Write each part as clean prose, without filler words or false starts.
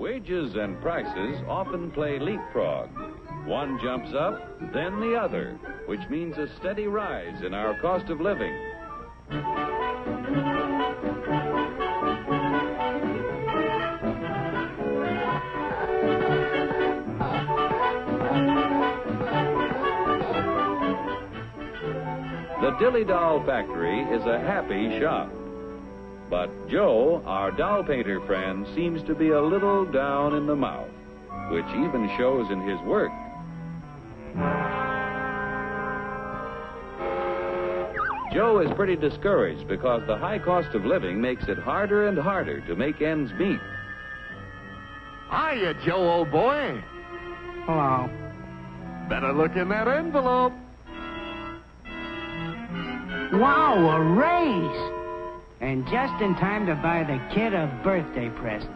Wages and prices often play leapfrog. One jumps up, then the other, which means a steady rise in our cost of living. The Dilly Doll Factory is a happy shop. But Joe, our doll painter friend, seems to be a little down in the mouth, which even shows in his work. Joe is pretty discouraged because the high cost of living makes it harder and harder to make ends meet. Hiya, Joe, old boy. Hello. Better look in that envelope. Wow, a raise! And just in time to buy the kid a birthday present.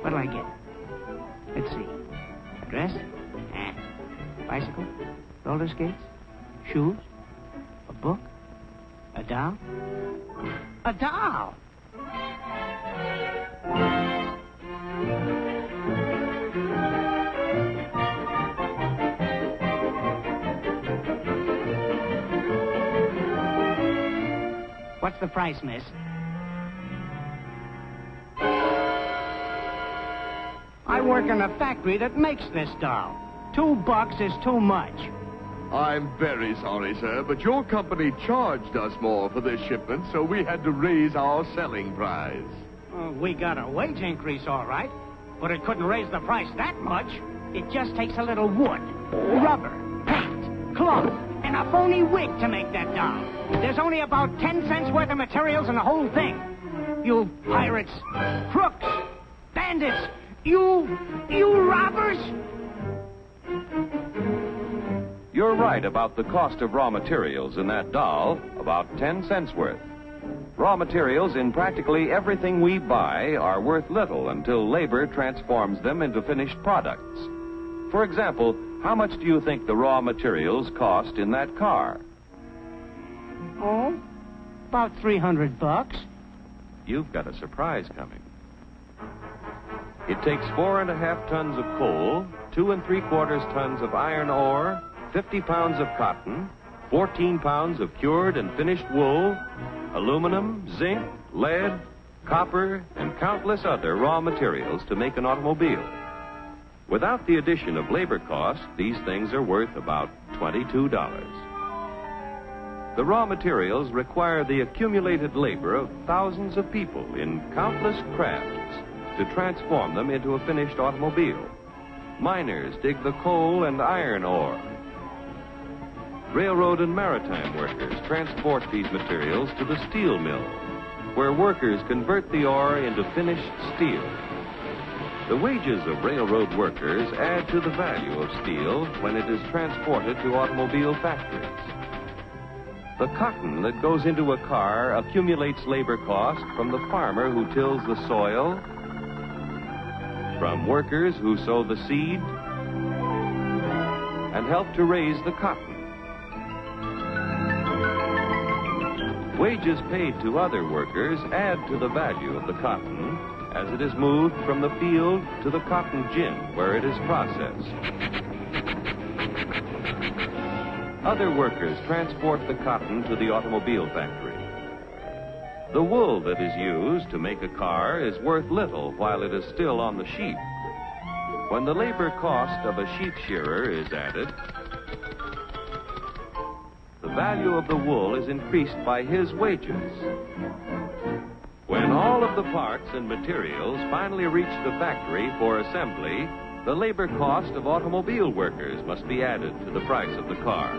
What'll I get? Let's see. A dress? Bicycle? Roller skates? Shoes? A book? A doll? A doll! What's the price, miss? I work in a factory that makes this doll. $2 is too much. I'm very sorry, sir, but your company charged us more for this shipment, so we had to raise our selling price. We got a wage increase, all right, but it couldn't raise the price that much. It just takes a little wood, rubber, paint, cloth, and a phony wig to make that doll. There's only about 10 cents worth of materials in the whole thing. You pirates, crooks, bandits, you robbers! You're right about the cost of raw materials in that doll, about 10 cents worth. Raw materials in practically everything we buy are worth little until labor transforms them into finished products. For example, how much do you think the raw materials cost in that car? Oh, about $300. You've got a surprise coming. It takes 4.5 tons of coal, 2 3/4 tons of iron ore, 50 pounds of cotton, 14 pounds of cured and finished wool, aluminum, zinc, lead, copper, and countless other raw materials to make an automobile. Without the addition of labor costs, these things are worth about $22. The raw materials require the accumulated labor of thousands of people in countless crafts to transform them into a finished automobile. Miners dig the coal and iron ore. Railroad and maritime workers transport these materials to the steel mill, where workers convert the ore into finished steel. The wages of railroad workers add to the value of steel when it is transported to automobile factories. The cotton that goes into a car accumulates labor cost from the farmer who tills the soil, from workers who sow the seed, and help to raise the cotton. Wages paid to other workers add to the value of the cotton as it is moved from the field to the cotton gin where it is processed. Other workers transport the cotton to the automobile factory. The wool that is used to make a car is worth little while it is still on the sheep. When the labor cost of a sheep shearer is added, the value of the wool is increased by his wages. When all of the parts and materials finally reach the factory for assembly, the labor cost of automobile workers must be added to the price of the car.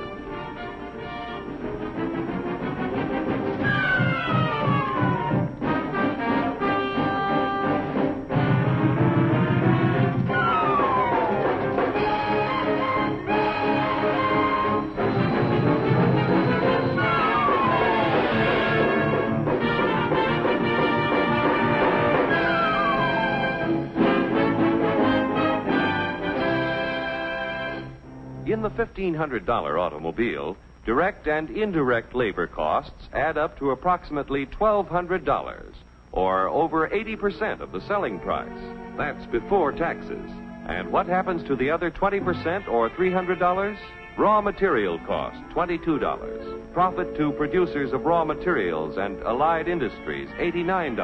In the $1,500 automobile, direct and indirect labor costs add up to approximately $1,200, or over 80% of the selling price. That's before taxes. And what happens to the other 20% or $300? Raw material cost, $22. Profit to producers of raw materials and allied industries, $89.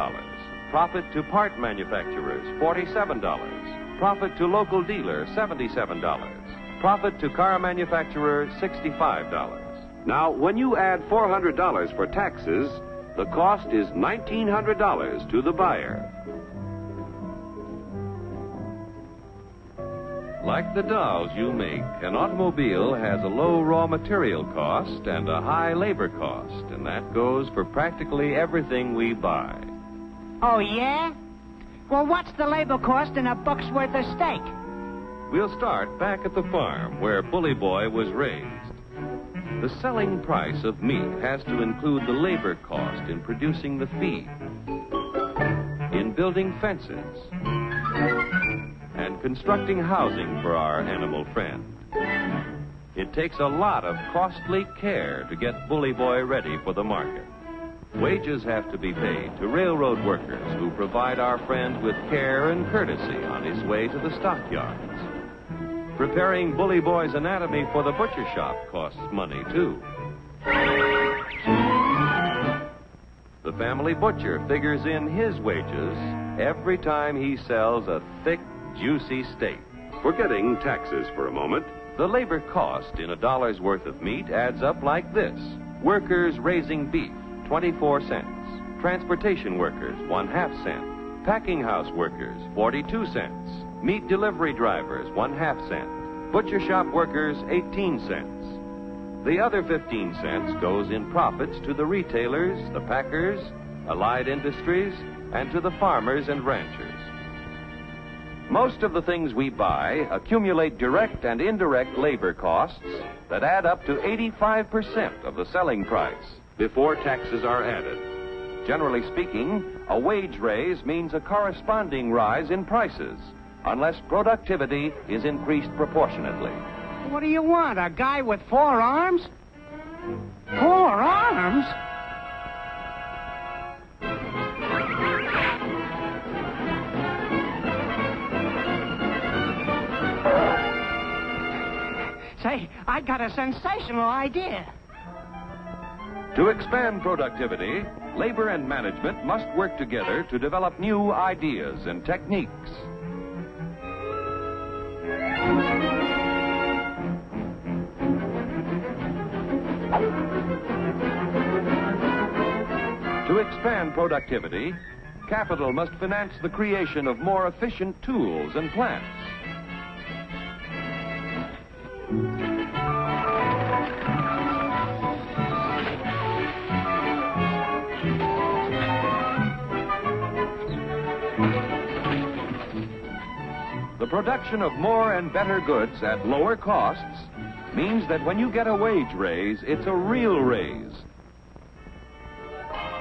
Profit to part manufacturers, $47. Profit to local dealer, $77. Profit to car manufacturer, $65. Now, when you add $400 for taxes, the cost is $1,900 to the buyer. Like the dolls you make, an automobile has a low raw material cost and a high labor cost, and that goes for practically everything we buy. Oh, yeah? Well, what's the labor cost in a buck's worth of steak? We'll start back at the farm where Bully Boy was raised. The selling price of meat has to include the labor cost in producing the feed, in building fences, and constructing housing for our animal friend. It takes a lot of costly care to get Bully Boy ready for the market. Wages have to be paid to railroad workers who provide our friend with care and courtesy on his way to the stockyards. Preparing Bully Boy's anatomy for the butcher shop costs money, too. The family butcher figures in his wages every time he sells a thick, juicy steak. Forgetting taxes for a moment, the labor cost in a dollar's worth of meat adds up like this. Workers raising beef, 24 cents. Transportation workers, 1/2 cent. Packing house workers, 42 cents. Meat delivery drivers, 1/2 cent. Butcher shop workers, 18 cents. The other 15 cents goes in profits to the retailers, the packers, allied industries, and to the farmers and ranchers. Most of the things we buy accumulate direct and indirect labor costs that add up to 85% of the selling price before taxes are added. Generally speaking, a wage raise means a corresponding rise in prices, unless productivity is increased proportionately. What do you want, a guy with 4 arms? 4 arms? Say, I got a sensational idea. To expand productivity, labor and management must work together to develop new ideas and techniques. To expand productivity, capital must finance the creation of more efficient tools and plants. The production of more and better goods at lower costs means that when you get a wage raise, it's a real raise.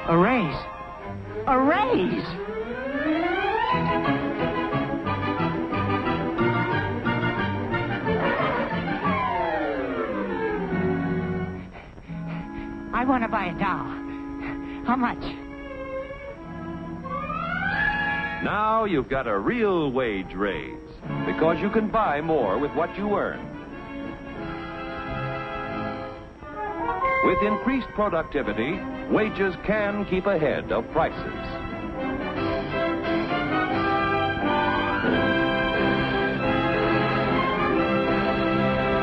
A raise? A raise! I want to buy a doll. How much? Now you've got a real wage raise, because you can buy more with what you earn. With increased productivity, wages can keep ahead of prices.